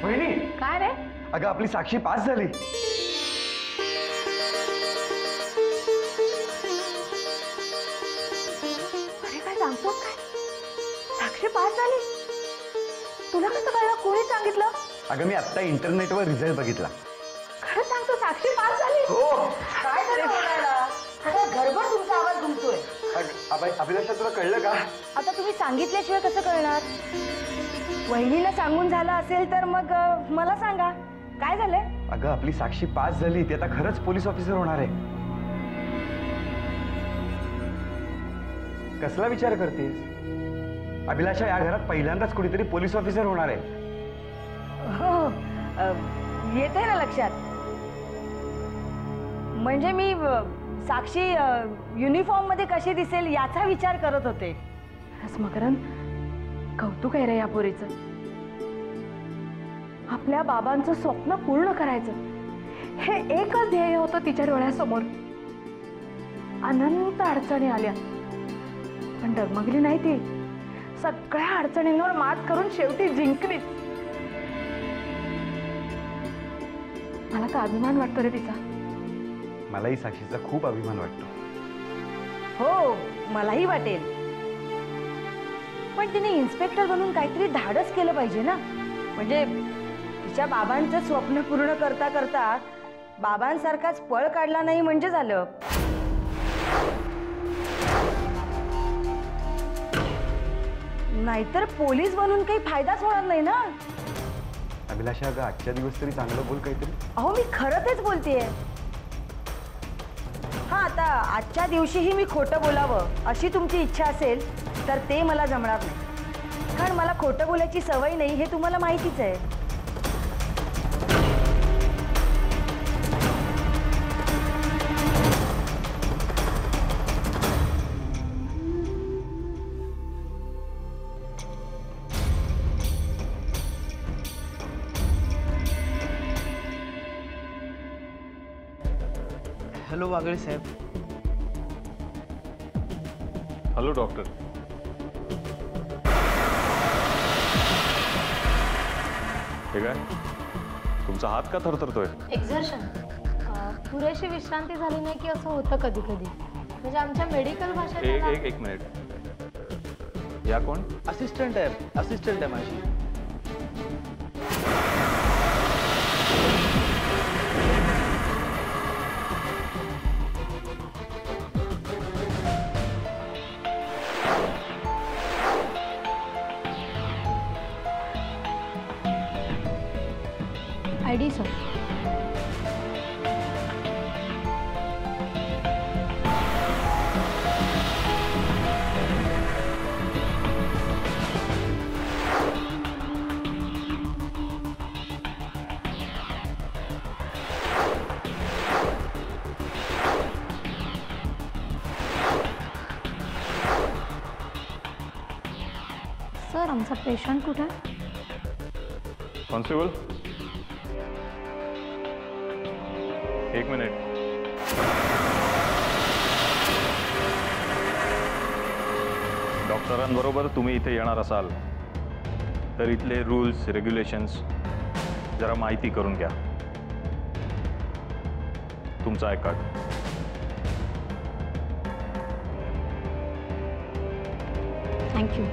वहिनी काय रे? अगं आपली साक्षी पास झाली. अरे काय सांगतोस काय? साक्षी पास झाली? तुला कसं कळलं? कोणी सांगितलं? अगं मी आता इंटरनेटवर रिझल्ट बघितला. खरं सांगतो साक्षी पास झाली? हो. काय झालं बोलायला? सगळं घरभर तुमचा आवाज घुमतोय. अभिलाषा तुला कळलं का? आता तुम्ही सांगितल्याशिवाय कसं कळणार? वहिनीला सांगून झालं असेल तर मग मला सांगा काय झालंय? अगं आपली साक्षी पास झाली. ती आता खरंच पोलीस ऑफिसर होणार आहे. कसला विचार करतेस? अभिलाषा या घरात पहिल्यांदाच कुणीतरी पोलीस ऑफिसर होणार आहे. हो येते ना लक्षात. म्हणजे मी साक्षी युनिफॉर्म मध्ये कशी दिसेल याचा विचार करत होते. मकरंद कौतुक आहे रे या पोरीचं. आपल्या बाबांचं स्वप्न पूर्ण करायचं हे एकच ध्येय होतं तिच्या डोळ्यासमोर. अनंत अडचणी आल्या पण डगमगली नाही ती. सगळ्या अडचणींवर मात करून शेवटी जिंकली. मला तर अभिमान वाटतो रे तिचा. मलाही साक्षीचा खूप अभिमान वाटतो. हो मलाही वाटेल पण तिने इन्स्पेक्टर बनून काहीतरी धाडस केलं पाहिजे ना. म्हणजे तिच्या बाबांचं स्वप्न पूर्ण करता करता बाबांसारखाच पळ काढला नाही म्हणजे झालं. नाहीतर पोलीस बनून काही फायदाच होणार नाही ना. अभिलाषा अगं आजच्या दिवस तरी चांगलं बोल काहीतरी. अहो मी खरं तेच बोलतेय. हा आता आजच्या दिवशीही मी खोटं बोलावं अशी तुमची इच्छा असेल तर ते मला जमणार नाही. कारण मला खोटं बोलायची सवय नाही हे तुम्हाला माहितीच आहे. हॅलो वागळे साहेब. Hello doctor. हे काय तुमचा हात का थरथरतोय? एक्झर्शन. पुरेशी विश्रांती झाली नाही की असं होतं कधी कधी. म्हणजे आमच्या मेडिकल भाषेत एक मिनिट. या कोण? असिस्टंट आहे माझी. ID sir. सर आमचा पेशंट कुठे आहे? कॉन्स्टेबल एक मिनिट. डॉक्टरांबरोबर तुम्ही इथे येणार असाल तर इथले रूल्स रेग्युलेशन्स जरा माहिती करून घ्या. तुमचा आय कार्ड. थँक्यू.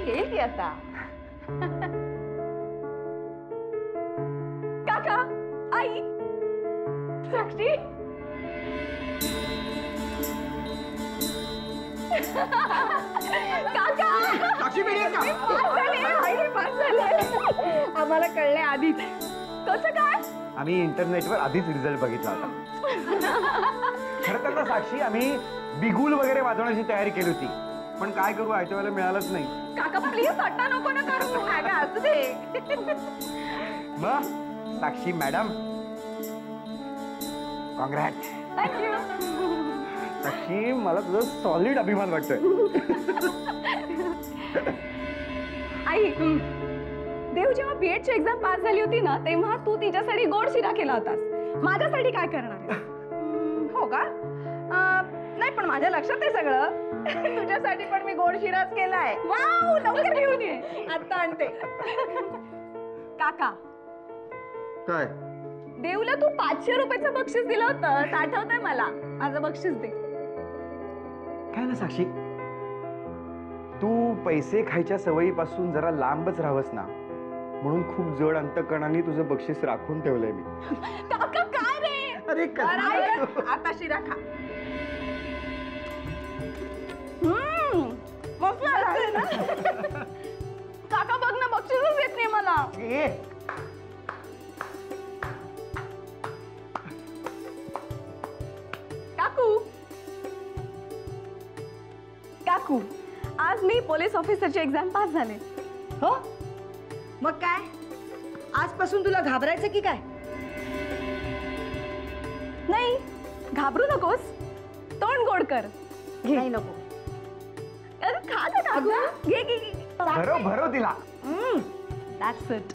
येईल की आता. काका आई साक्षी काका साक्षी पास झाले. आम्हाला कळले आधीच. कसं काय? आम्ही इंटरनेटवर आधीच रिझल्ट बघितला होता. खरं तर ना साक्षी आम्ही बिगुल वगैरे वाजवण्याची तयारी केली होती पण काय करू आयत्याला मिळालंच नाही. काका प्लीज सट्टा नको ना करू. असू दे. मग साक्षी मॅडम कॉंग्रॅट. थँक्यू. साक्षी मला तुझा सॉलिड अभिमान वाटतोय. आई देव जेव्हा बीएडची एक्झाम पास झाली होती ना तेव्हा तू तिच्यासाठी गोड शिरा केला होतास. माझ्यासाठी काय करणार? हो का? नाही पण माझ्या लक्षात आहे सगळं. तुझ्यासाठी पण मी गोड शिराच केलाय. वाव, लवकर घेऊन ये. आता आणते. काका, काय देवला तू 500 रुपयाचं बक्षीस दिलं होतं, आठवतंय मला. माझं बक्षीस दे. काय ना साक्षी, तू पैसे खायच्या सवयीपासून जरा लांबच राहावस ना, म्हणून खूप जड अंतकणाने तुझं बक्षीस राखून ठेवलंय मी. काका काय रे? अरे आता शिरा खा. मस्त लागतंय ना? काका बघ ना, बक्षीसच देत नाही मला. काकू, काकू, आज मी पोलीस ऑफिसरची एक्झाम पास झाले. हो, मग काय आजपासून तुला घाबरायचं की काय? नाही, घाबरू नकोस. तोंड गोड कर. नाही नको. अरे खा ना काकू. घे घे घे. भरव तिला. That's it.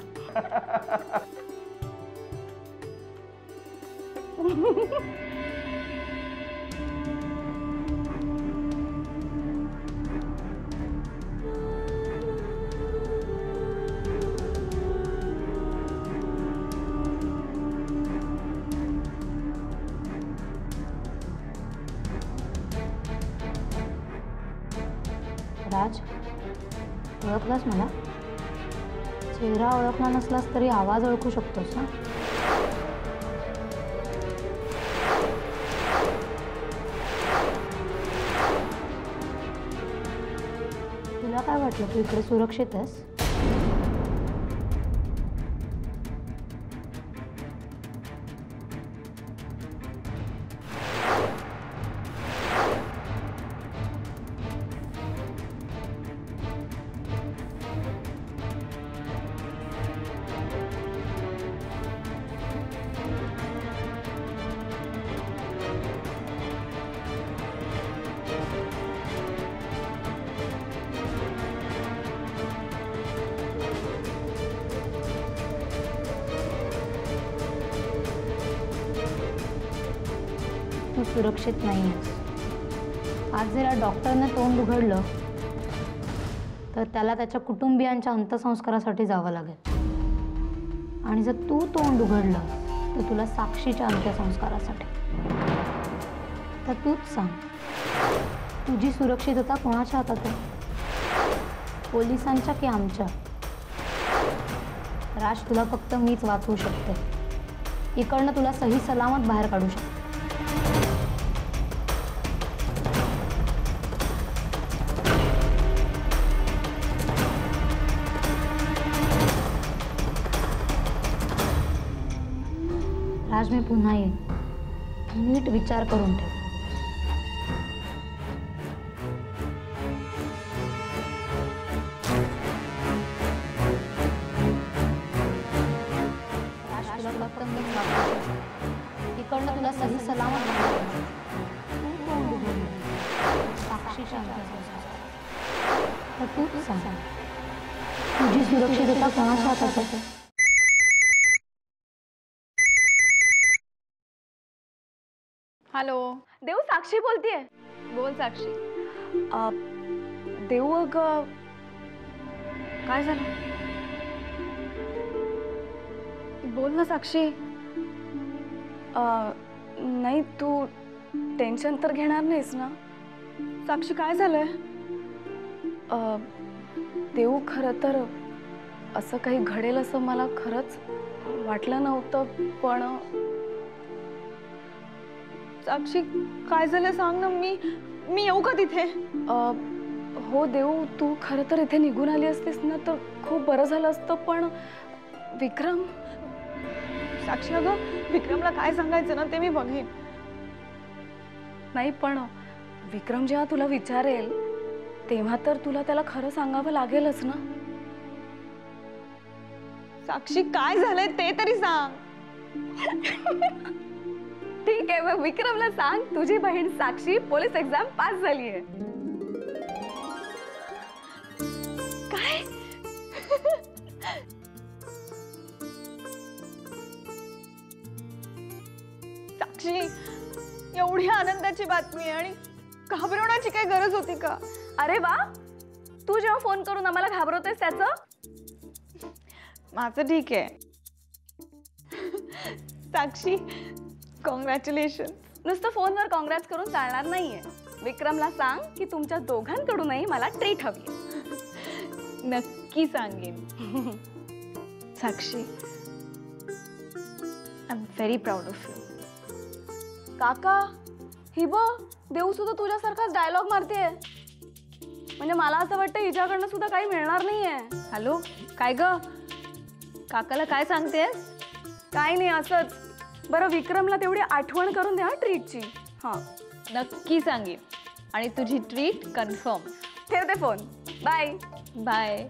राज, ओळखलास मला? चेहरा ओळखला नसलास तरी आवाज ओळखू शकतोस ना? तुला काय वाटलं तू इकडे सुरक्षित आहेस? तू सुरक्षित नाही आहेस. आज जर या डॉक्टरने तोंड उघडलं तर त्याला त्याच्या कुटुंबियांच्या अंत्यसंस्कारासाठी जावं लागेल. आणि जर तू तोंड उघडलं तर तुला साक्षीच्या अंत्यसंस्कारासाठी. तर तूच सांग, तुझी सुरक्षितता कोणाच्या हातात आहे? पोलिसांच्या की आमच्या? राज, तुला फक्त मीच वाचवू शकते. इकडनं तुला सही सलामत बाहेर काढू शकते. राज, मी पुन्हा येईन. नीट विचार करून ठेव. इकडनं तुला सही सलामत साक्षीच्या तर तूच सांग, तुझी सुरक्षितता कोणाच्या हातात आहे? हॅलो देव, साक्षी बोलतीये. बोल साक्षी. देव, अगं काय झालं? बोल ना साक्षी. नाही, तू टेन्शन तर घेणार नाहीस ना? साक्षी काय झालंय? देव, खरं तर असं काही घडेल असं मला खरंच वाटलं नव्हतं. पण साक्षी काय झालं सांग ना. मी येऊ का तिथे? हो देव, तू खरं तर इथे निघून आली असतीस ना तर खूप बरं झालं असतं. पण विक्रम. साक्षी, अगं विक्रमला काय सांगायचं ना ते मी बघेन. नाही, पण विक्रम जेव्हा तुला विचारेल तेव्हा तर तुला त्याला खरं सांगावं लागेलच ना. साक्षी, काय झालंय ते तरी सांग. ठीक आहे, मग विक्रमला सांग तुझी बहीण साक्षी पोलीस एक्झाम पास झाली आहे. काय? साक्षी, एवढी आनंदाची बातमी आणि घाबरवण्याची काही गरज होती का? अरे वा, तू जेव्हा फोन करून आम्हाला घाबरवतेस त्याचं? माझं ठीक आहे. साक्षी, कॉंग्रॅच्युलेशन. नुसतं फोनवर काँग्रेस करून चालणार नाहीये. विक्रमला सांग की तुमच्या दोघांकडूनही मला ट्रीट हवी. नक्की सांगेन. Sakshi, I am very proud of you. काका, ही बघ, देऊ सुद्धा तुझ्यासारखाच डायलॉग मारतेय. म्हणजे मला असं वाटतं हिच्याकडनं सुद्धा काही मिळणार नाहीये. हॅलो, काय ग? काकाला काय सांगतेस? काय नाही, असंच. बरं, विक्रमला तेवढी आठवण करून द्या ट्रीटची. हां, नक्की सांगेन. आणि तुझी ट्रीट कन्फर्म. ठेवते फोन. Bye bye.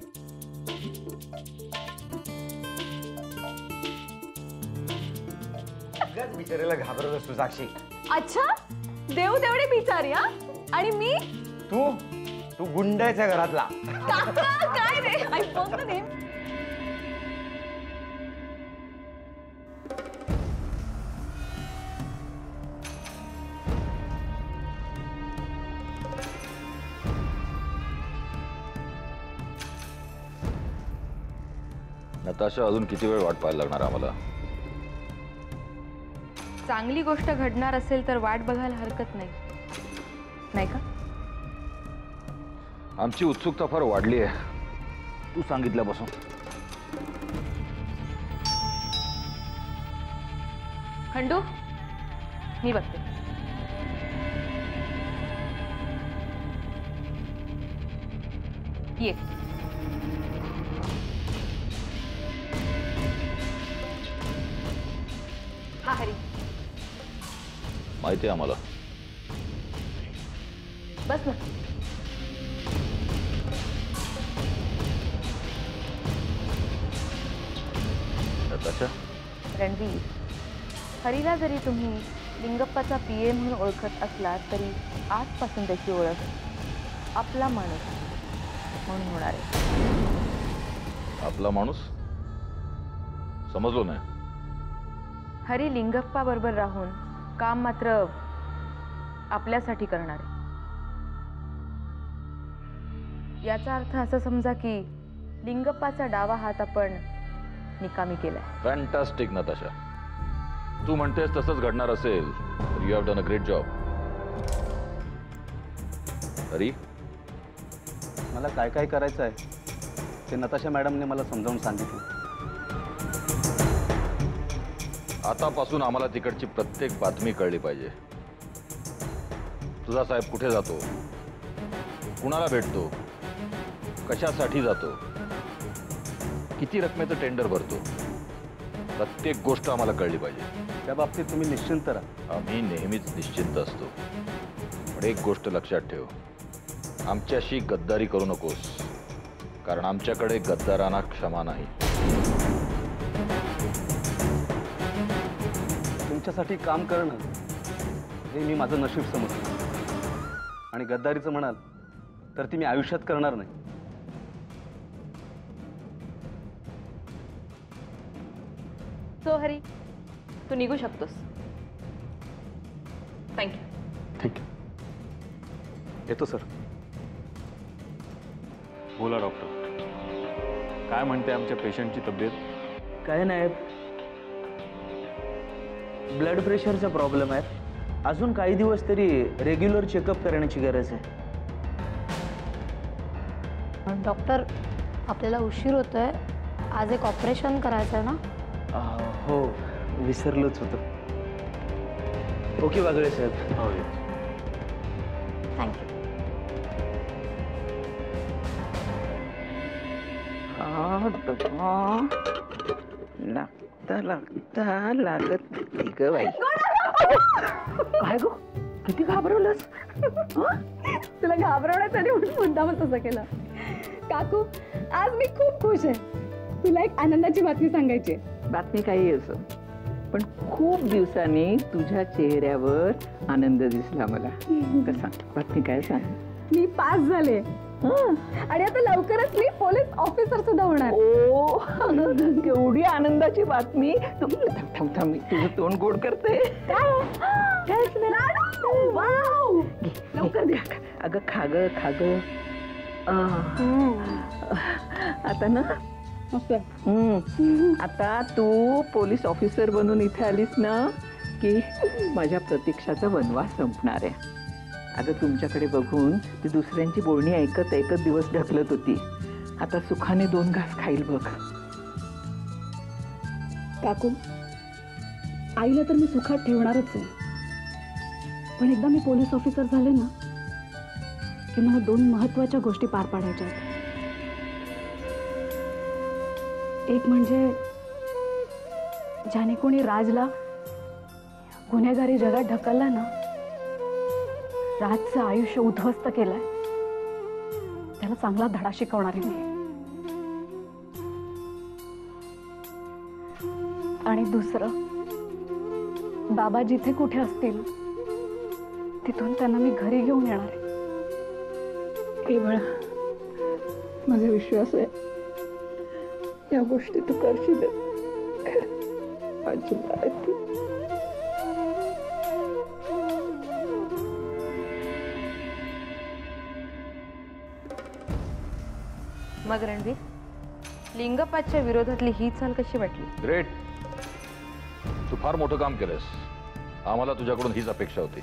सगळ्याच बिचारीला घाबरत असतो साक्षी. अच्छा, देव तेवढी बिचारी. हा, आणि मी तू गुंडाच्या घरातला. काका, काय रे? ऐकून तर दे. नताशा, अजून किती वेळ वाट पाहायला लागणार आम्हाला? चांगली गोष्ट घडणार असेल तर वाट बघायला हरकत नाही, नाही का? आमची उत्सुकता फार वाढली आहे तू सांगितल्यापासून. खंडू, मी बघते. ये. हा हरी, माहिती आहे आम्हाला. बस ना. नताशा, रणवीर, हरीला जरी तुम्ही लिंगप्पाचा PA म्हणून ओळखत असलात तरी आजपासून त्याची ओळख आपला माणूस म्हणून होणार आहे. आपला माणूस? समजलो नाही. हरी लिंगप्पा बरोबर राहून काम मात्र आपल्यासाठी करणार आहे. याचा अर्थ असं समजा की लिंगप्पाचा डावा हात आपण निकामी केलाय. फॅन्टास्टिक नताशा. तू म्हणतेस तसंच घडणार असेल तर you have done a great job. Hari, मला काय काय करायचं आहे ते नताशा मॅडमने मला समजावून सांगितलं. आतापासून आम्हाला तिकडची प्रत्येक बातमी कळली पाहिजे. तुझा साहेब कुठे जातो, कुणाला भेटतो, कशासाठी जातो, किती रकमेचं टेंडर भरतो, प्रत्येक गोष्ट आम्हाला कळली पाहिजे. त्या बाबतीत तुम्ही निश्चिंत राहा. आम्ही नेहमीच निश्चिंत असतो. पण एक गोष्ट लक्षात ठेव, आमच्याशी गद्दारी करू नकोस, कारण आमच्याकडे गद्दारांना क्षमा नाही. तुमच्यासाठी काम करणं हे मी माझं नशीब समजतो. आणि गद्दारीचं म्हणाल तर ती मी आयुष्यात करणार नाही. सो हरी, तू निघू शकतोस. थँक्यू. ठीक आहे, येतो सर. बोला डॉक्टर, काय म्हणते आमच्या पेशंटची तब्येत? काय नाही, ब्लड प्रेशरचा प्रॉब्लेम आहे. अजून काही दिवस तरी रेग्युलर चेकअप करण्याची गरज आहे. डॉक्टर, आपल्याला उशीर होतोय. आज एक ऑपरेशन करायचं आहे ना? हो, विसरलोच होतं. ओके वागळे साहेब. थँक्यू. लागता लागता लागत नाही ग बाई. काय गो, किती घाबरवलंस? तुला घाबरवण्यासाठी मुद्दामच तसं केलं. काकू, आज मी खूप खुश आहे. तुला एक आनंदाची बातमी सांगायची आहे. बातमी काही असो, पण खूप दिवसांनी तुझ्या चेहऱ्यावर आनंद दिसला मला. कसा, बातमी काय सांग? मी पास झाले आणि आता लवकरच मी पोलीस ऑफिसर सुद्धा होणार. ओ, केवढी आनंदाची बातमी. थांब, मी तुझं तोंड गोड करते. काय? वाव! लवकर द्या. अगं खा ग खा ग. आता ना आता तू पोलीस ऑफिसर बनून इथे आलीस ना की माझ्या प्रतीक्षाचा वनवास संपणार आहे. अगं तुमच्याकडे बघून ती दुसऱ्यांची बोलणी ऐकत ऐकत दिवस ढकलत होती. आता सुखाने 2 घास खाईल बघ. काकू, आईला तर मी सुखात ठेवणारच आहे, पण एकदा मी पोलीस ऑफिसर झाले ना की मला 2 महत्वाच्या गोष्टी पार पाडायच्या आहेत. एक म्हणजे ज्याने कोणी राजला गुन्हेगारी जगात ढकलला ना, राजचं आयुष्य उद्ध्वस्त केलंय, त्याला चांगला धडा शिकवणारी मी. आणि दुसरं, बाबा जिथे कुठे असतील तिथून त्यांना मी घरी घेऊन येणार आहे. हे बळा, माझा विश्वास आहे या गोष्टी तू करशील. अजिबात. मग रणवीर, लिंगपातच्या विरोधातली ही चाल कशी वाटली? ग्रेट. तू फार मोठं काम केलंस. आम्हाला तुझ्याकडून हीच अपेक्षा होती.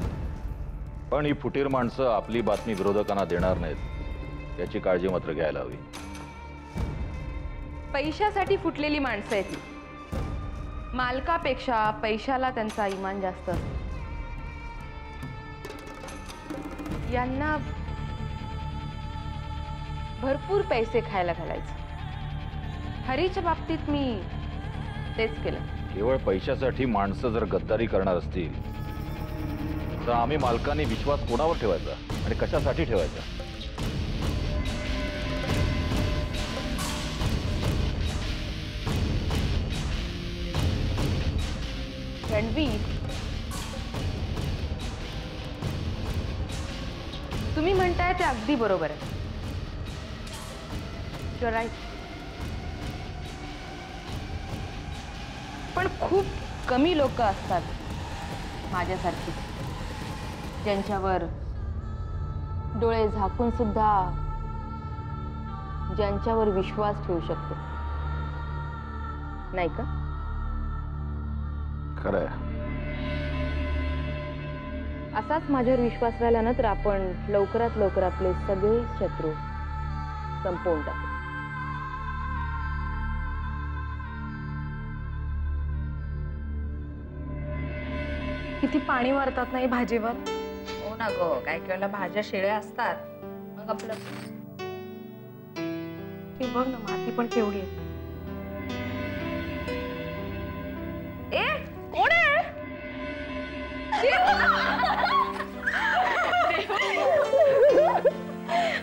पण ही फुटीर माणसं आपली बातमी विरोधकांना देणार नाहीत याची काळजी मात्र घ्यायला हवी. पैशासाठी फुटलेली माणसं आहेत ती. मालकापेक्षा पैशाला त्यांचा इमान जास्त असतो. यांना भरपूर पैसे खायला घालायचे. हरीच्या बाबतीत मी तेच केलं. केवळ पैशासाठी माणसं जर गद्दारी करणार असतील तर आम्ही मालकांनी विश्वास कोणावर ठेवायचा आणि कशासाठी ठेवायचा? रणवीर, तुम्ही म्हणताय ते अगदी बरोबर आहे. You're right. पण खूप कमी लोक असतात माझ्यासारखी ज्यांच्यावर डोळे झाकून सुद्धा ज्यांच्यावर विश्वास ठेवू शकतो, नाही का? खरंय. असाच माझ्यावर विश्वास राहिला ना तर आपण लवकरात लवकर आपले सगळे शत्रू संपवून टाकू. किती पाणी वारतात नाही भाजीवर. हो ना गो, काही वेळेला भाज्या शिळ्या असतात. मग आपलं हे बघ ना, माती पण केवढी आहे. ए, कोण आहे?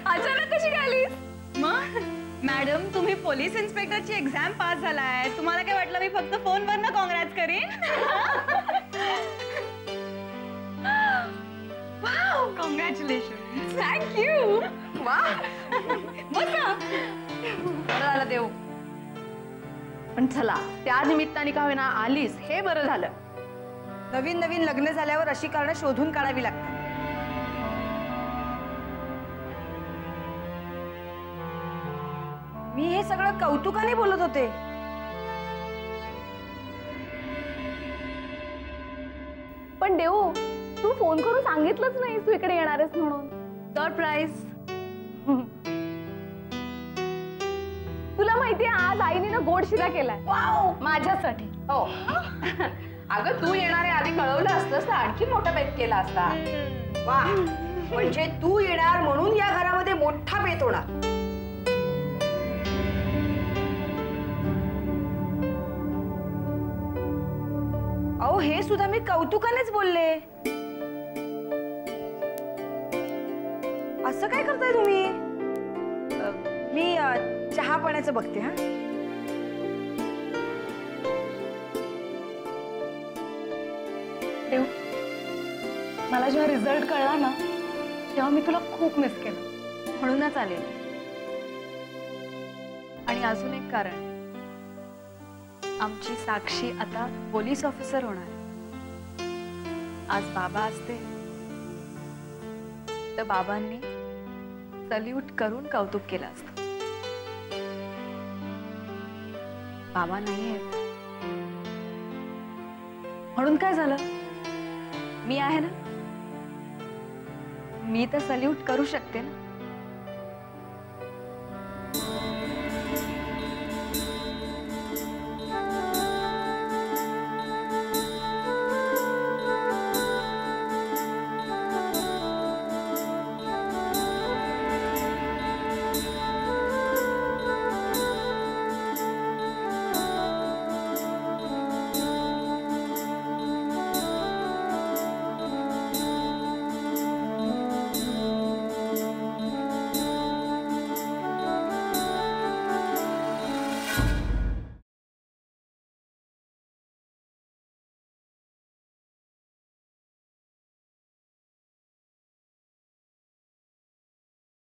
अचानक कशी आलीस? मग मॅडम, तुम्ही पोलीस इन्स्पेक्टरची एक्झाम पास झालाय. तुम्हाला काय वाटलं मी फक्त फोनवरनं कॉंग्रॅट्स करीन? Wow, congratulation. थँक्यू. वा, बरं झालं देऊ. पण चला, त्या निमित्ताने का होईना आलीस हे बरं झालं. नवीन नवीन लग्न झाल्यावर अशी कारणं शोधून काढावी लागतात. मी हे सगळं कौतुकाने बोलत होते. पण देऊ, तू फोन करून सांगितलंच नाही तू इकडे येणार आहेस म्हणून. सरप्राईज. तुला माहितीये आज आईने ना गोड शिरा केलाय. वाव, माझ्यासाठी. हो. अगं, तू येणारे आधी कळवलं असतंस तर आणखी मोठा बेत केला असता. वा, म्हणजे तू येणार म्हणून या घरामध्ये मोठा बेत होणार. अहो, हे सुद्धा मी कौतुकानेच बोलले. असं काय करताय तुम्ही? मी चहा पाण्याचं बघते. हा, देव, मला जेव्हा रिझल्ट कळला ना तेव्हा मी तुला खूप मिस केलं. म्हणूनच आले. आणि अजून एक कारण, आमची साक्षी आता पोलीस ऑफिसर होणार. आज बाबा असते तर बाबांनी सल्यूट करून कौतुक केलं असतं. बाबा नाही आहेत म्हणून काय झालं? मी आहे ना, मी तर सल्यूट करू शकते ना.